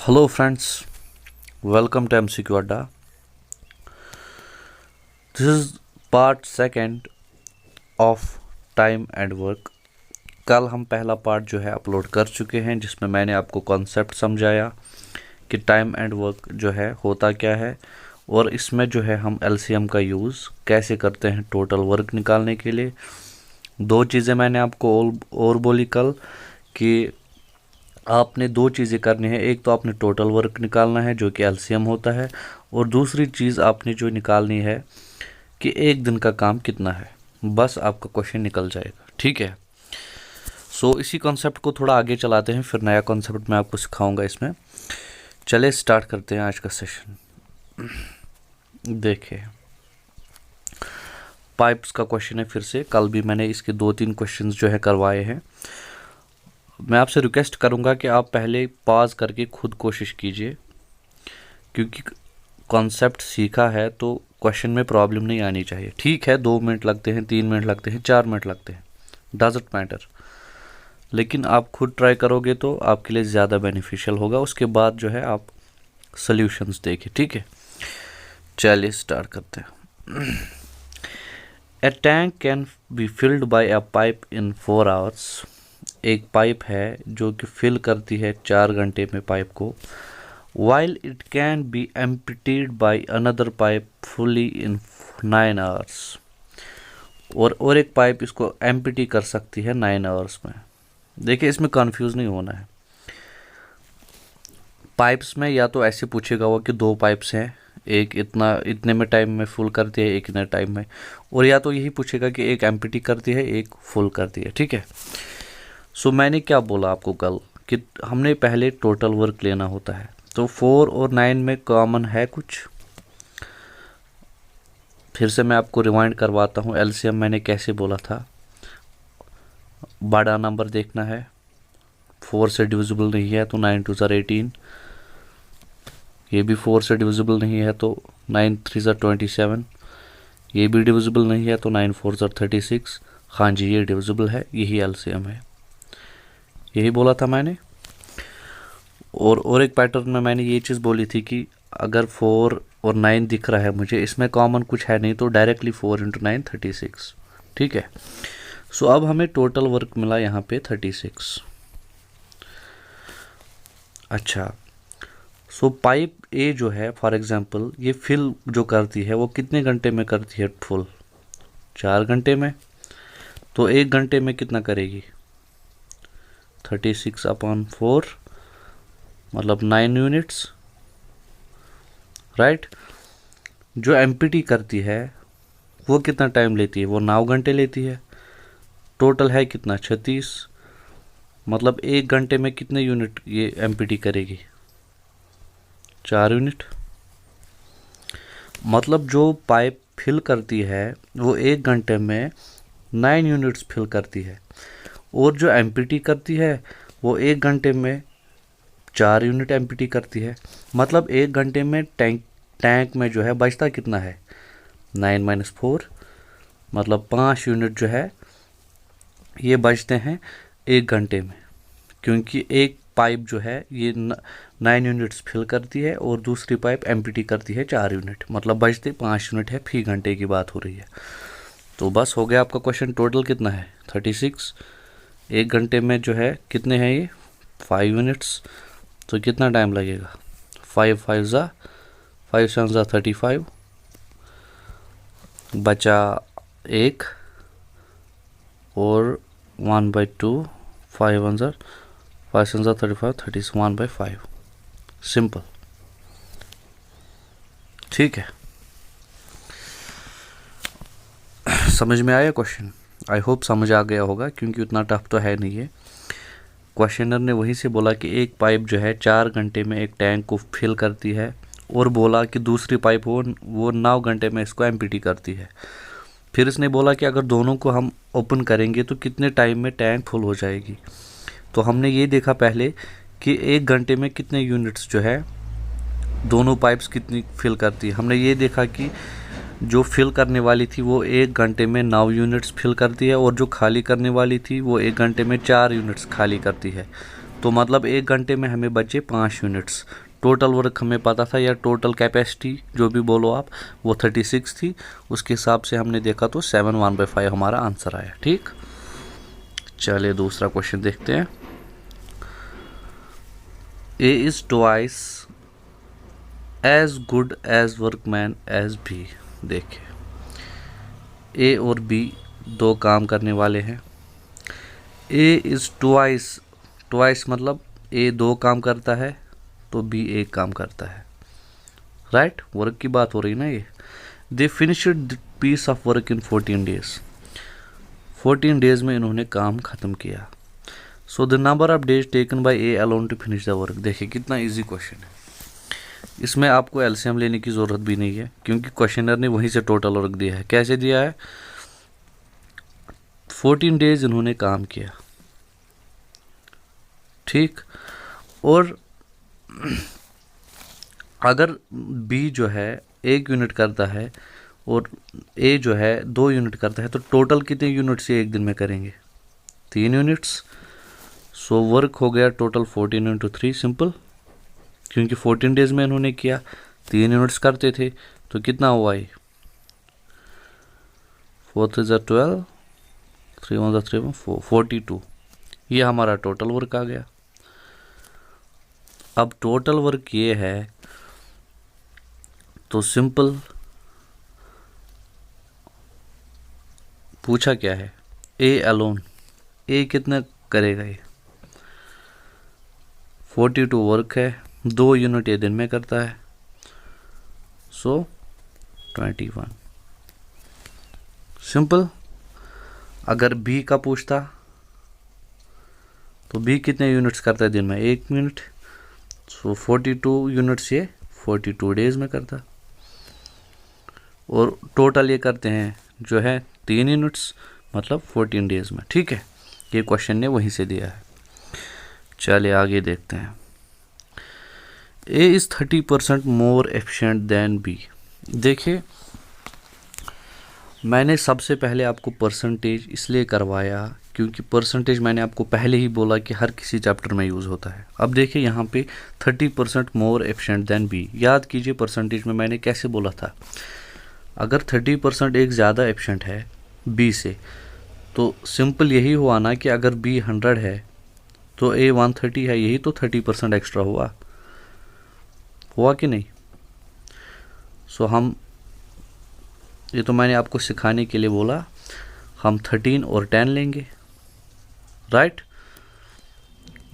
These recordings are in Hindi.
Hello friends, welcome to MCQ Adda. This is part second of time and work. कल हम पहला पार्ट जो है अपलोड कर चुके हैं, जिसमें मैंने आपको कॉन्सेप्ट समझाया कि टाइम एंड वर्क जो है होता क्या है, और इसमें जो है हम एलसीएम का यूज़ कैसे करते हैं टोटल वर्क निकालने के लिए। दो चीज़ें मैंने आपको और बोली कल कि आपने दो चीज़ें करनी है। एक तो आपने टोटल वर्क निकालना है जो कि एलसीएम होता है, और दूसरी चीज़ आपने जो निकालनी है कि एक दिन का काम कितना है। बस आपका क्वेश्चन निकल जाएगा, ठीक है। सो इसी कॉन्सेप्ट को थोड़ा आगे चलाते हैं, फिर नया कॉन्सेप्ट मैं आपको सिखाऊंगा इसमें। चले स्टार्ट करते हैं आज का सेशन। देखिए, पाइप्स का क्वेश्चन है। फिर से कल भी मैंने इसके 2-3 क्वेश्चंस जो है करवाए हैं। मैं आपसे रिक्वेस्ट करूंगा कि आप पहले पॉज करके खुद कोशिश कीजिए, क्योंकि कॉन्सेप्ट सीखा है तो क्वेश्चन में प्रॉब्लम नहीं आनी चाहिए। ठीक है, 2 मिनट लगते हैं, 3 मिनट लगते हैं, 4 मिनट लगते हैं, डजंट मैटर, लेकिन आप खुद ट्राई करोगे तो आपके लिए ज़्यादा बेनिफिशियल होगा। उसके बाद जो है आप सॉल्यूशंस देखिए, ठीक है। चलिए स्टार्ट करते हैं। A tank can be filled by a pipe in 4 hours. एक पाइप है जो कि फिल करती है 4 घंटे में पाइप को। While it can be emptied by another pipe fully in 9 hours. और एक पाइप इसको एम्प्टी कर सकती है 9 आवर्स में। देखिए, इसमें कंफ्यूज नहीं होना है। पाइप्स में या तो ऐसे पूछेगा वो कि 2 पाइप्स हैं, एक इतने में टाइम में फुल करती है, एक इतने टाइम में, और या तो यही पूछेगा कि एक एम्प्टी करती है, एक फुल करती है, ठीक है। सो मैंने क्या बोला आपको कल कि हमने पहले टोटल वर्क लेना होता है। तो 4 और 9 में कॉमन है कुछ। फिर से मैं आपको रिवाइंड करवाता हूँ। एलसीएम मैंने कैसे बोला था, बड़ा नंबर देखना है, 4 से डिविजिबल नहीं है तो 9 2 18, ये भी 4 से डिविजिबल नहीं है तो 9 3 27, ये भी डिविजिबल नहीं है तो 9 4 36। हाँ जी, ये डिविजिबल है, यही एलसीएम है, यही बोला था मैंने। और एक पैटर्न में मैंने ये चीज़ बोली थी कि अगर 4 और 9 दिख रहा है मुझे, इसमें कॉमन कुछ है नहीं, तो डायरेक्टली 4 × 9 36, ठीक है। सो अब हमें टोटल वर्क मिला यहाँ पे 36। अच्छा, सो पाइप ए जो है फॉर एग्जांपल, ये फिल जो करती है वो कितने घंटे में करती है फुल? 4 घंटे में। तो 1 घंटे में कितना करेगी? 36/4 मतलब 9 यूनिट्स, राइट। जो एम्प्टी करती है वो कितना टाइम लेती है? वो 9 घंटे लेती है। टोटल है कितना? 36, मतलब 1 घंटे में कितने यूनिट ये एम्प्टी करेगी? 4 यूनिट। मतलब जो पाइप फिल करती है वो 1 घंटे में 9 यूनिट्स फिल करती है, और जो एम्प्टी करती है वो 1 घंटे में 4 यूनिट एम्प्टी करती है। मतलब 1 घंटे में टैंक में जो है बचता कितना है? 9 - 4, मतलब 5 यूनिट जो है ये बचते हैं 1 घंटे में, क्योंकि एक पाइप जो है ये 9 यूनिट्स फिल करती है और दूसरी पाइप एम्प्टी करती है 4 यूनिट, मतलब बचते 5 यूनिट है। फी घंटे की बात हो रही है। तो बस हो गया आपका क्वेश्चन। टोटल कितना है? 36। 1 घंटे में जो है कितने हैं ये? 5 यूनिट्स। तो कितना टाइम लगेगा? 5 5 7 35, बचा 1 और 1/2, 5 1 5 7 35, 30 1/5। सिंपल, ठीक है। समझ में आया क्वेश्चन? आई होप समझ आ गया होगा, क्योंकि उतना टफ तो है नहीं है। क्वेश्चनर ने वहीं से बोला कि एक पाइप जो है 4 घंटे में एक टैंक को फिल करती है, और बोला कि दूसरी पाइप वो 9 घंटे में इसको एम्प्टी करती है। फिर इसने बोला कि अगर दोनों को हम ओपन करेंगे तो कितने टाइम में टैंक फुल हो जाएगी। तो हमने ये देखा पहले कि 1 घंटे में कितने यूनिट्स जो है दोनों पाइप्स कितनी फिल करती है। हमने ये देखा कि जो फिल करने वाली थी वो 1 घंटे में 9 यूनिट्स फिल करती है, और जो खाली करने वाली थी वो 1 घंटे में 4 यूनिट्स खाली करती है। तो मतलब 1 घंटे में हमें बचे 5 यूनिट्स। टोटल वर्क हमें पता था, या टोटल कैपेसिटी जो भी बोलो आप, वो 36 थी। उसके हिसाब से हमने देखा तो 7 1/5 हमारा आंसर आया। ठीक, चलिए दूसरा क्वेश्चन देखते हैं। A is twice as good as workman as B. देखिए, ए और बी दो काम करने वाले हैं। ए इज़ ट्वाइस, ट्वाइस मतलब ए 2 काम करता है तो बी 1 काम करता है। राइट, वर्क की बात हो रही ना ये। They finished the piece of work in 14 days. 14 days में इन्होंने काम ख़त्म किया। So the number of days taken by A alone to finish the work. देखिए कितना इजी क्वेश्चन है, इसमें आपको एलसीएम लेने की ज़रूरत भी नहीं है, क्योंकि क्वेश्चनर ने वहीं से टोटल वर्क दिया है। कैसे दिया है? 14 डेज इन्होंने काम किया। ठीक, और अगर बी जो है 1 यूनिट करता है और ए जो है 2 यूनिट करता है, तो टोटल कितने यूनिट्स ये एक दिन में करेंगे? 3 यूनिट्स। सो वर्क हो गया टोटल 14 × 3, सिंपल, क्योंकि 14 डेज में इन्होंने किया, 3 यूनिट्स करते थे, तो कितना हुआ ये? 4 3 = 12, 3 1 = 3 4 42। ये हमारा टोटल वर्क आ गया। अब टोटल वर्क ये है, तो सिंपल पूछा क्या है? ए अलोन, ए कितना करेगा? ये 42 वर्क है, 2 यूनिट ये दिन में करता है, सो 21। सिंपल। अगर बी का पूछता तो बी कितने यूनिट्स करता है दिन में? 1 यूनिट। सो 42 यूनिट्स ये 42 डेज में करता, और टोटल ये करते हैं जो है 3 यूनिट्स, मतलब 14 डेज में। ठीक है, ये क्वेश्चन ने वहीं से दिया है। चलिए आगे देखते हैं। A is 30% more efficient than B. देखिए, मैंने सबसे पहले आपको परसेंटेज इसलिए करवाया क्योंकि परसेंटेज मैंने आपको पहले ही बोला कि हर किसी चैप्टर में यूज़ होता है। अब देखिए यहाँ पे 30% मोर एफिशिएंट देन बी। याद कीजिए परसेंटेज में मैंने कैसे बोला था, अगर 30% एक ज़्यादा एफिशिएंट है बी से, तो सिंपल यही हुआ ना कि अगर बी 100 है तो ए 130 है, यही तो 30% एक्स्ट्रा हुआ कि नहीं? सो हम, ये तो मैंने आपको सिखाने के लिए बोला, हम 13 और 10 लेंगे। राइट,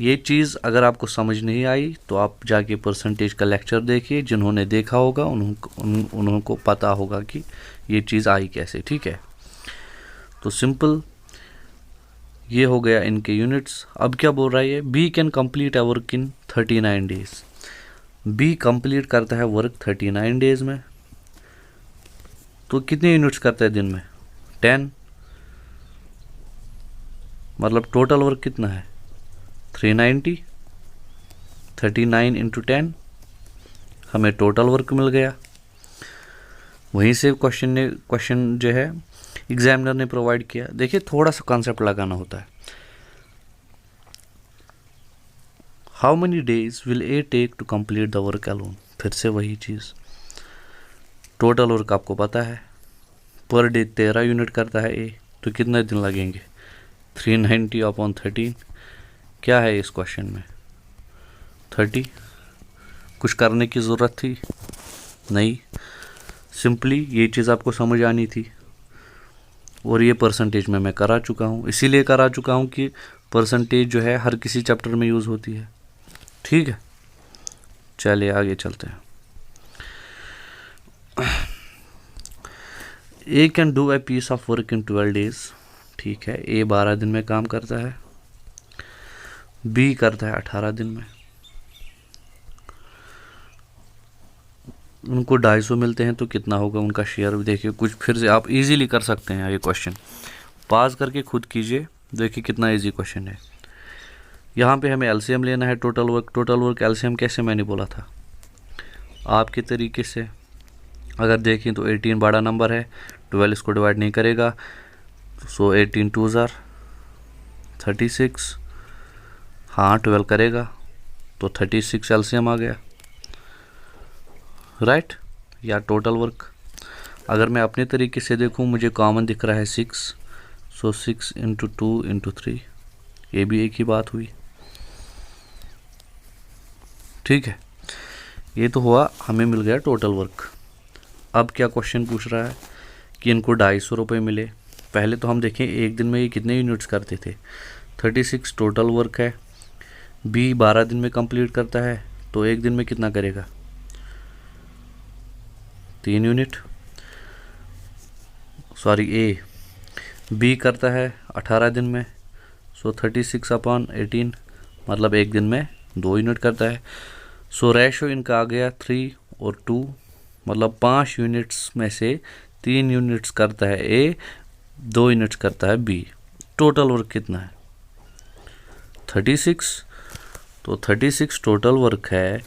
ये चीज़ अगर आपको समझ नहीं आई तो आप जाके परसेंटेज का लेक्चर देखिए, जिन्होंने देखा होगा उनको पता होगा कि ये चीज़ आई कैसे। ठीक है, तो सिंपल ये हो गया इनके यूनिट्स। अब क्या बोल रहा है ये? B can complete a work in 39 days. B complete करता है वर्क 39 डेज में, तो कितने यूनिट्स करता है दिन में? 10। मतलब टोटल वर्क कितना है? 390। 39 × 10, हमें टोटल वर्क मिल गया। वहीं से क्वेश्चन जो है एग्जामिनर ने प्रोवाइड किया। देखिए थोड़ा सा कॉन्सेप्ट लगाना होता है। How many days will A take to complete the work alone. फिर से वही चीज़, टोटल वर्क आपको पता है, पर डे 13 यूनिट करता है ए, तो कितने दिन लगेंगे? 390/13। क्या है इस क्वेश्चन में? 30। कुछ करने की ज़रूरत थी नहीं, सिंपली ये चीज़ आपको समझ आनी थी, और ये परसेंटेज में मैं करा चुका हूँ। इसीलिए करा चुका हूँ कि परसेंटेज जो है हर किसी चैप्टर में यूज़ होती है। ठीक है, चलिए आगे चलते हैं। A can do a piece of work in 12 days. ठीक है, ए 12 दिन में काम करता है, बी करता है 18 दिन में। उनको 250 मिलते हैं, तो कितना होगा उनका शेयर? देखिए कुछ फिर से आप इजीली कर सकते हैं। ये क्वेश्चन पास करके खुद कीजिए, देखिए कितना इजी क्वेश्चन है। यहाँ पे हमें एलसीएम लेना है टोटल वर्क एलसीएम कैसे मैंने बोला था आपके तरीके से। अगर देखें तो 18 बड़ा नंबर है, 12 इसको डिवाइड नहीं करेगा, सो 18 2 = 36, हाँ 12 करेगा तो 36 एलसीएम आ गया, राइट, या टोटल वर्क। अगर मैं अपने तरीके से देखूं, मुझे कॉमन दिख रहा है 6, सो 6 इंटू 2 इंटू 3, ये भी एक ही बात हुई, ठीक है। ये तो हुआ, हमें मिल गया टोटल वर्क। अब क्या क्वेश्चन पूछ रहा है कि इनको 250 रुपये मिले। पहले तो हम देखें एक दिन में ये कितने यूनिट्स करते थे। 36 टोटल वर्क है, बी 12 दिन में कंप्लीट करता है, तो एक दिन में कितना करेगा, 3 यूनिट। सॉरी, ए बी करता है 18 दिन में, सो 36/18, मतलब एक दिन में 2 यूनिट करता है। सो रेशो इनका आ गया 3 और 2, मतलब 5 यूनिट्स में से 3 यूनिट्स करता है ए, 2 यूनिट्स करता है बी। टोटल वर्क कितना है, 36। तो 36 टोटल वर्क है,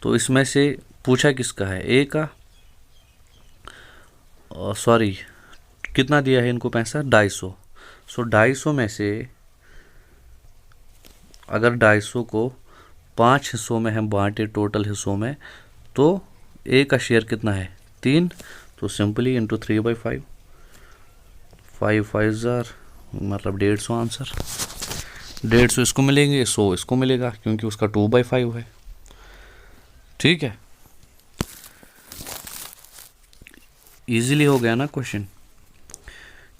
तो इसमें से पूछा किसका है, ए का। सॉरी, कितना दिया है इनको पैसा, 250। सो 250 में से अगर 250 को 5 हिस्सों में हम बांटे टोटल हिस्सों में, तो ए का शेयर कितना है, 3। तो सिंपली इंटू 3/5, 5 5 जार, मतलब 150 आंसर। 150 इसको मिलेंगे, 100 इसको मिलेगा, क्योंकि उसका 2/5 है, ठीक है। इजीली हो गया ना क्वेश्चन,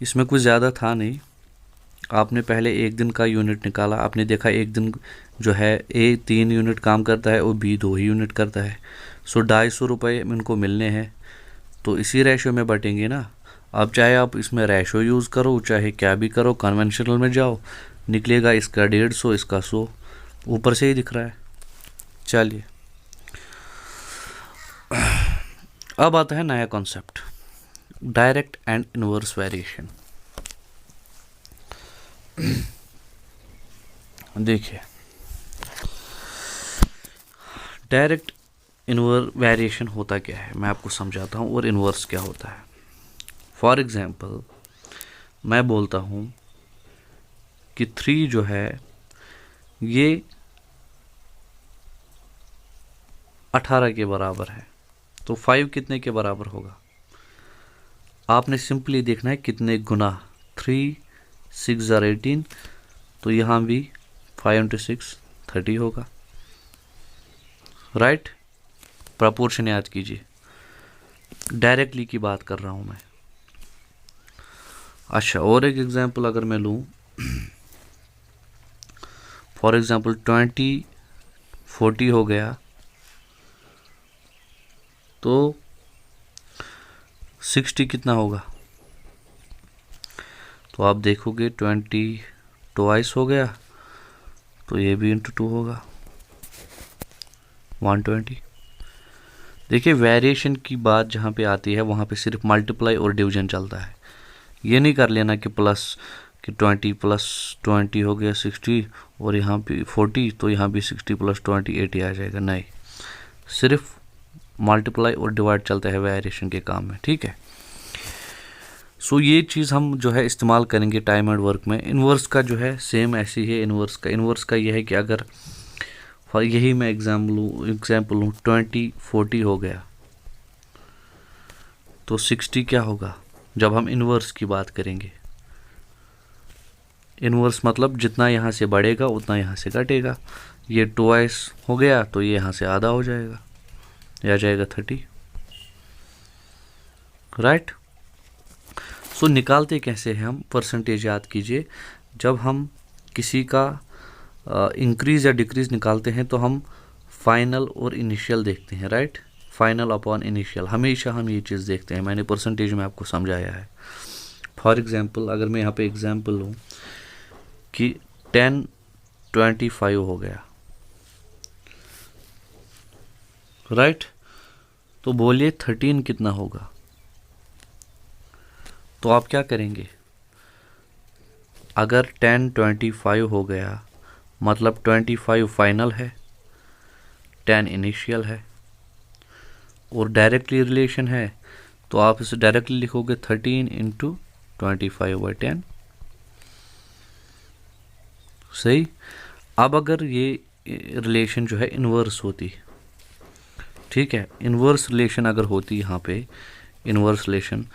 इसमें कुछ ज़्यादा था नहीं। आपने पहले एक दिन का यूनिट निकाला, आपने देखा एक दिन जो है ए 3 यूनिट काम करता है और बी 2 ही यूनिट करता है। सो 250 रुपये इनको मिलने हैं, तो इसी रेशो में बटेंगे ना। अब चाहे आप इसमें रेशो यूज़ करो, चाहे क्या भी करो, कन्वेंशनल में जाओ, निकलेगा इसका 150, इसका 100, ऊपर से ही दिख रहा है। चलिए, अब आता है नया concept, direct and inverse variation. देखिए, डायरेक्ट इनवर्स वेरिएशन होता क्या है, मैं आपको समझाता हूँ, और इनवर्स क्या होता है। फॉर एग्जांपल, मैं बोलता हूँ कि 3 जो है ये 18 के बराबर है, तो 5 कितने के बराबर होगा। आपने सिंपली देखना है कितने गुना, 3 6 जार 18, तो यहाँ भी 5 × 6 30 होगा, राइट। प्रपोर्शन याद कीजिए, डायरेक्टली की बात कर रहा हूँ मैं। अच्छा, और एक एग्जांपल अगर मैं लूँ, फॉर एग्जांपल 20 40 हो गया, तो 60 कितना होगा। तो आप देखोगे 20 ट्वाइस हो गया, तो ये भी इंटू 2 होगा, 120। देखिए, वेरिएशन की बात जहाँ पे आती है वहाँ पे सिर्फ मल्टीप्लाई और डिवीजन चलता है। ये नहीं कर लेना कि प्लस, कि 20 + 20 हो गया 60, और यहाँ पे 40, तो यहाँ भी 60 + 20 80 आ जाएगा। नहीं, सिर्फ मल्टीप्लाई और डिवाइड चलता है वेरिएशन के काम में, ठीक है। सो ये चीज़ हम जो है इस्तेमाल करेंगे टाइम एंड वर्क में। इनवर्स का जो है सेम ऐसी है। इनवर्स का ये है कि अगर यही मैं एग्जाम्पल लूँ 20 40 हो गया, तो 60 क्या होगा जब हम इनवर्स की बात करेंगे। इनवर्स मतलब जितना यहाँ से बढ़ेगा उतना यहाँ से घटेगा। ये 2x हो गया, तो ये यहाँ से आधा हो जाएगा, या जाएगा 30, राइट। सो निकालते कैसे हैं हम, परसेंटेज याद कीजिए। जब हम किसी का इंक्रीज़ या डिक्रीज़ निकालते हैं तो हम फाइनल और इनिशियल देखते हैं, राइट। फाइनल अपॉन इनिशियल, हमेशा हम ये चीज़ देखते हैं। मैंने परसेंटेज में आपको समझाया है। फॉर एग्जांपल, अगर मैं यहाँ पे एग्जांपल लूँ कि 10 25 हो गया, राइट, तो बोलिए 13 कितना होगा। तो आप क्या करेंगे, अगर 10 25 हो गया मतलब 25 फाइनल है, 10 इनिशियल है, और डायरेक्टली रिलेशन है, तो आप इसे डायरेक्टली लिखोगे 13 × 25/10, सही। अब अगर ये रिलेशन जो है इन्वर्स होती, ठीक है, इन्वर्स रिलेशन अगर होती यहाँ पे, इन्वर्स रिलेशन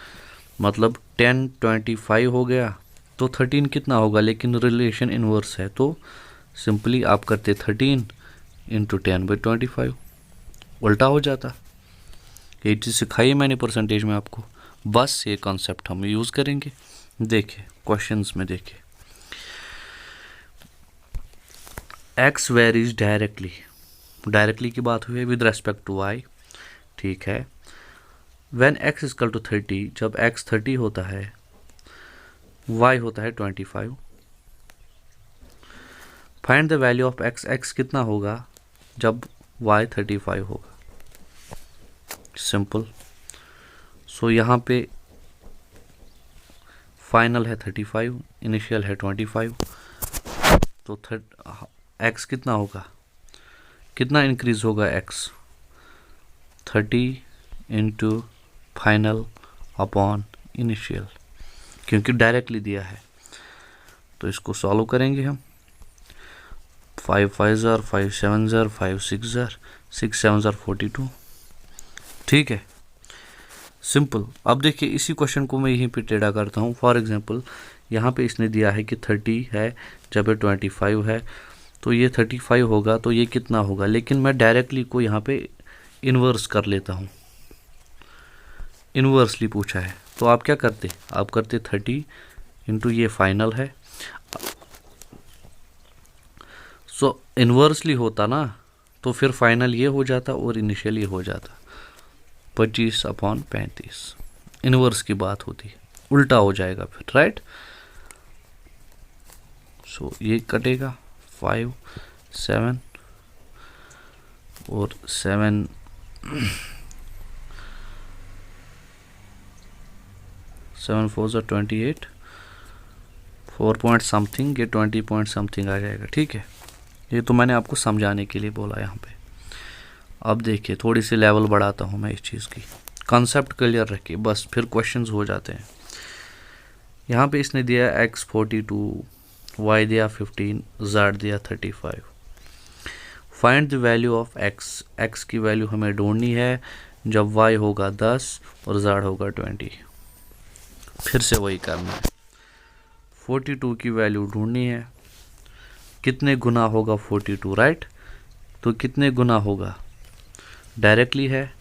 मतलब 10 25 हो गया तो 13 कितना होगा, लेकिन रिलेशन इन्वर्स है तो सिंपली आप करते 13 इंटू 10/25, उल्टा हो जाता। ये चीज़ सिखाई है मैंने परसेंटेज में आपको, बस ये कॉन्सेप्ट हम यूज़ करेंगे। देखिए क्वेश्चंस में देखिए, एक्स वेरीज डायरेक्टली, डायरेक्टली की बात हुई है विद रेस्पेक्ट टू वाई, ठीक है। When X is equal to 30, जब एक्स 30 होता है, वाई होता है 25। Find the value of x, x कितना होगा जब वाई 35 होगा, सिंपल। सो यहाँ पे फाइनल है 35, इनिशियल है 25, तो एक्स कितना होगा, कितना इंक्रीज होगा x, 30 into final upon initial, क्योंकि डायरेक्टली दिया है। तो इसको सॉल्व करेंगे हम, 5 5 ज़र 5 7 ज़र 5 6 ज़र 6 7 ज़र 42, ठीक है, सिंपल। अब देखिए इसी क्वेश्चन को मैं यहीं पे टेढ़ा करता हूँ। फॉर एग्जांपल यहाँ पे इसने दिया है कि 30 है, जब ये 25 है तो ये 35 होगा, तो ये कितना होगा, लेकिन मैं डायरेक्टली को यहाँ पे इन्वर्स कर लेता हूँ, इन्वर्सली पूछा है तो आप क्या करते, आप करते 30 इंटू ये फाइनल है। सो इन्वर्सली होता ना तो फिर फाइनल ये हो जाता और इनिशियल ये हो जाता, 25/35, इन्वर्स की बात होती, उल्टा हो जाएगा फिर, राइट। सो ये कटेगा 5 7 और 7 7 4 ज़ा 28, 4 पॉइंट समथिंग, ये 20 पॉइंट समथिंग आ जाएगा, ठीक है। ये तो मैंने आपको समझाने के लिए बोला यहाँ पे। अब देखिए थोड़ी सी लेवल बढ़ाता हूँ मैं इस चीज़ की, कॉन्सेप्ट क्लियर रखिए, बस फिर क्वेश्चंस हो जाते हैं। यहाँ पे इसने दिया x 42, y दिया 15, z दिया 35। Find the value of x, x की वैल्यू हमें ढूंढनी है जब y होगा 10 और z होगा 20। फिर से वही करना है, 42 की वैल्यू ढूंढनी है, कितने गुना होगा 42, राइट। तो कितने गुना होगा, डायरेक्टली है,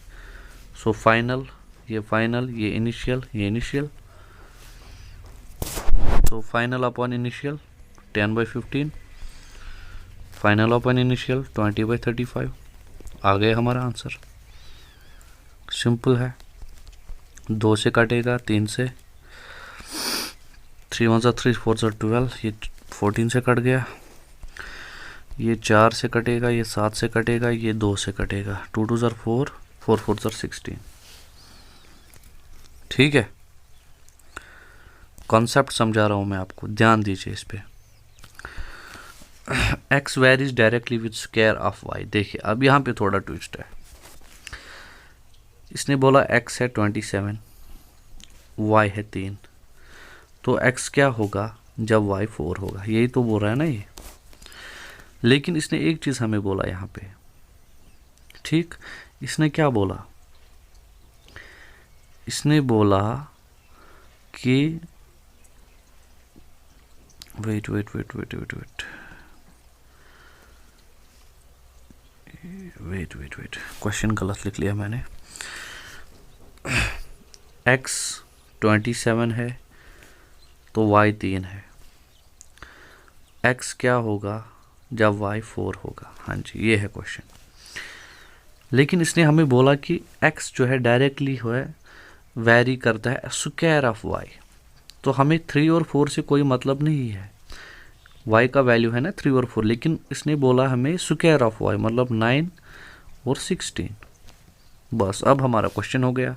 सो फाइनल, ये फाइनल, ये इनिशियल, ये इनिशियल, तो final upon initial 10/15, final upon initial 20/35, आ गया हमारा आंसर। सिंपल है, 2 से कटेगा, 3 से, 3 1 ज़ा 3 4 ज़ा 12, ये 14 से कट गया, ये 4 से कटेगा, ये 7 से कटेगा, ये 2 से कटेगा, 2 2 ज़ा 4 4 4 ज़ा 16, ठीक है। कॉन्सेप्ट समझा रहा हूँ मैं आपको, ध्यान दीजिए इस पे। X varies directly with square of Y. देखिए अब यहाँ पे थोड़ा ट्विस्ट है, इसने बोला एक्स है 27, वाई है 3, तो एक्स क्या होगा जब वाई 4 होगा, यही तो बोल रहा है ना ये। लेकिन इसने एक चीज़ हमें बोला यहाँ पे, ठीक, इसने क्या बोला, इसने बोला कि wait wait wait wait wait wait wait wait wait question गलत लिख लिया मैंने। x 27 है तो y 3 है, x क्या होगा जब y 4 होगा, हाँ जी ये है क्वेश्चन। लेकिन इसने हमें बोला कि x जो है डायरेक्टली है वैरी करता है स्क्वायर ऑफ y, तो हमें 3 और 4 से कोई मतलब नहीं है, y का वैल्यू है ना 3 और 4, लेकिन इसने बोला हमें स्क्वायर ऑफ y मतलब 9 और 16। बस अब हमारा क्वेश्चन हो गया,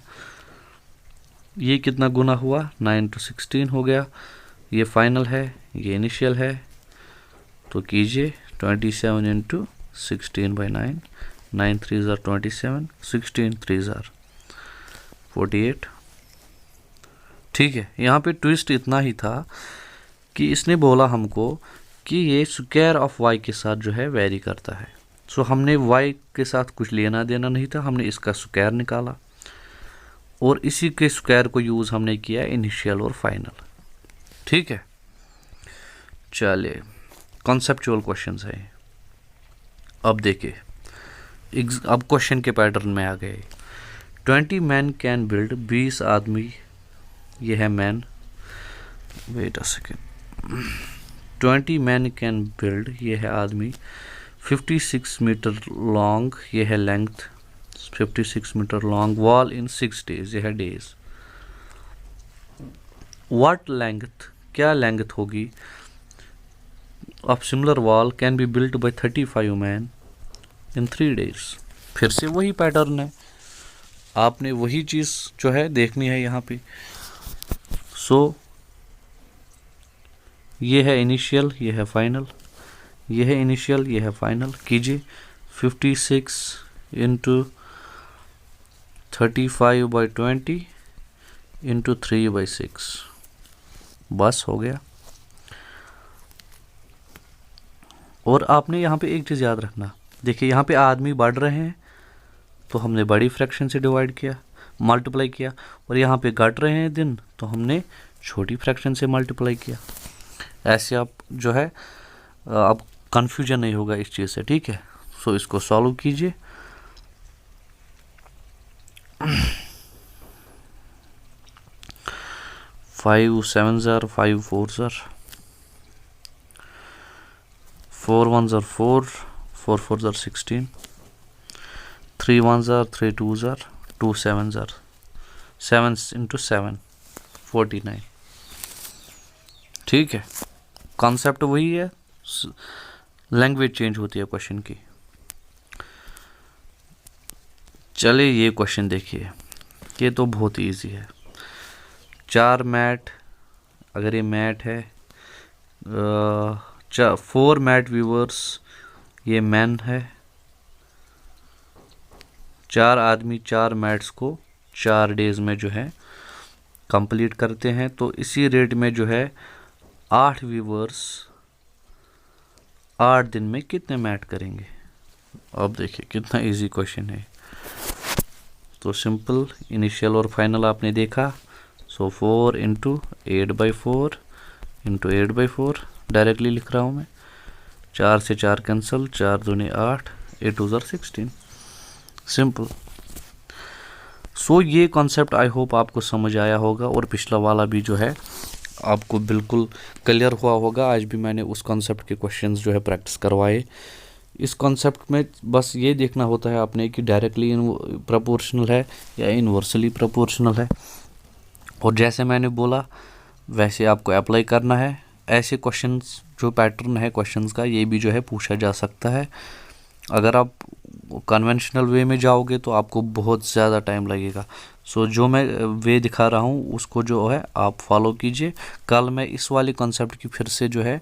ये कितना गुना हुआ, 9 to 16 हो गया, ये फाइनल है, ये इनिशियल है, तो कीजिए 27 इंटू 16/9, 9 3 ज़ा 27, 16 3 ज़ा 48, ठीक है। यहाँ पे ट्विस्ट इतना ही था कि इसने बोला हमको कि ये स्क्वायर ऑफ y के साथ जो है वेरी करता है। सो हमने y के साथ कुछ लेना देना नहीं था, हमने इसका स्क्वायर निकाला और इसी के स्क्वायर को यूज़ हमने किया इनिशियल और फाइनल। ठीक है, चलिए कॉन्सेप्चुअल क्वेश्चंस है। अब देखिए, अब क्वेश्चन के पैटर्न में आ गए। 20 मैन कैन बिल्ड, 20 आदमी, ये है man, wait a second, 20 man can build, ये है आदमी, 56 मीटर लॉन्ग, ये है length, 56 meter long wall in 6 days, ये है डेज। व्हाट लेंथ, क्या लेंथ होगी of similar wall can be built by 35 man in 3 days। फिर से वही पैटर्न है, आपने वही चीज़ जो है देखनी है यहाँ पे। सो ये है इनिशियल, ये है फाइनल, ये है इनिशियल, ये है फाइनल। कीजिए 56 इंटू 35/20 इंटू 3/6, बस हो गया। और आपने यहाँ पे एक चीज़ याद रखना, देखिए यहाँ पे आदमी बढ़ रहे हैं तो हमने बड़ी फ्रैक्शन से डिवाइड किया, मल्टीप्लाई किया, और यहाँ पे घट रहे हैं दिन तो हमने छोटी फ्रैक्शन से मल्टीप्लाई किया। ऐसे आप जो है अब कन्फ्यूजन नहीं होगा इस चीज़ से। ठीक है, सो इसको सॉल्व कीजिए। Five 7s are 5 4s are 4 1s are 4 4 4s are 16, 3 1s are 3 2s are 2 7s are 7 into 7 49। ठीक है, कॉन्सेप्ट वही है, लैंग्वेज चेंज होती है क्वेश्चन की। चलिए ये क्वेश्चन देखिए, ये तो बहुत इजी है। 4 मैट, अगर ये मैट है, 4 मैट व्यूवर्स, ये मैन है, 4 आदमी 4 मैट्स को 4 डेज में जो है कंप्लीट करते हैं, तो इसी रेट में जो है 8 व्यूवर्स 8 दिन में कितने मैट करेंगे। अब देखिए कितना इजी क्वेश्चन है। तो सिंपल, इनिशियल और फाइनल आपने देखा। सो 4 इंटू 8/4 इंटू 8/4 डायरेक्टली लिख रहा हूँ मैं। 4 से 4 कैंसिल, 4 दूनी 8, 8 2 16, सिंपल। सो ये कॉन्सेप्ट आई होप आपको समझ आया होगा, और पिछला वाला भी जो है आपको बिल्कुल क्लियर हुआ होगा। आज भी मैंने उस कॉन्सेप्ट के क्वेश्चंस जो है प्रैक्टिस करवाए। इस कॉन्सेप्ट में बस ये देखना होता है आपने कि डायरेक्टली प्रोपोर्शनल है या इनवर्सली प्रोपोर्शनल है, और जैसे मैंने बोला वैसे आपको अप्लाई करना है। ऐसे क्वेश्चंस जो पैटर्न है क्वेश्चंस का, ये भी जो है पूछा जा सकता है। अगर आप कन्वेंशनल वे में जाओगे तो आपको बहुत ज़्यादा टाइम लगेगा। सो जो मैं वे दिखा रहा हूँ उसको जो है आप फॉलो कीजिए। कल मैं इस वाले कॉन्सेप्ट की फिर से जो है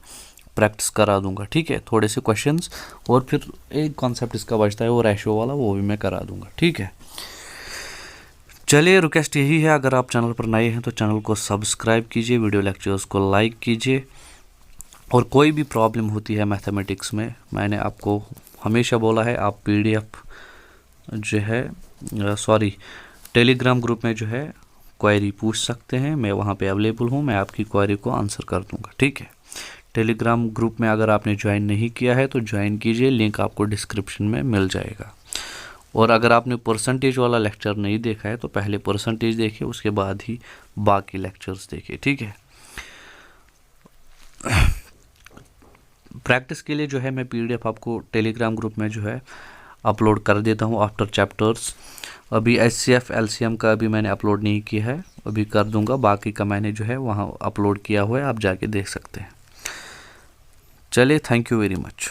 प्रैक्टिस करा दूंगा। ठीक है, थोड़े से क्वेश्चंस, और फिर एक कॉन्सेप्ट इसका बचता है वो रेशो वाला, वो भी मैं करा दूंगा। ठीक है, चलिए रिक्वेस्ट यही है, अगर आप चैनल पर नए हैं तो चैनल को सब्सक्राइब कीजिए, वीडियो लेक्चर्स को लाइक कीजिए, और कोई भी प्रॉब्लम होती है मैथमेटिक्स में, मैंने आपको हमेशा बोला है आप PDF जो है टेलीग्राम ग्रुप में जो है क्वेरी पूछ सकते हैं। मैं वहाँ पे अवेलेबल हूँ, मैं आपकी क्वेरी को आंसर कर दूँगा। ठीक है, टेलीग्राम ग्रुप में अगर आपने ज्वाइन नहीं किया है तो ज्वाइन कीजिए, लिंक आपको डिस्क्रिप्शन में मिल जाएगा। और अगर आपने परसेंटेज वाला लेक्चर नहीं देखा है तो पहले परसेंटेज देखिए, उसके बाद ही बाकी लेक्चर्स देखिए। ठीक है, प्रैक्टिस के लिए जो है मैं PDF आपको टेलीग्राम ग्रुप में जो है अपलोड कर देता हूँ आफ्टर चैप्टर्स। अभी HCF LCM का अभी मैंने अपलोड नहीं किया है, अभी कर दूंगा। बाकी का मैंने जो है वहाँ अपलोड किया हुआ है, आप जाके देख सकते हैं। चलिए, थैंक यू वेरी मच।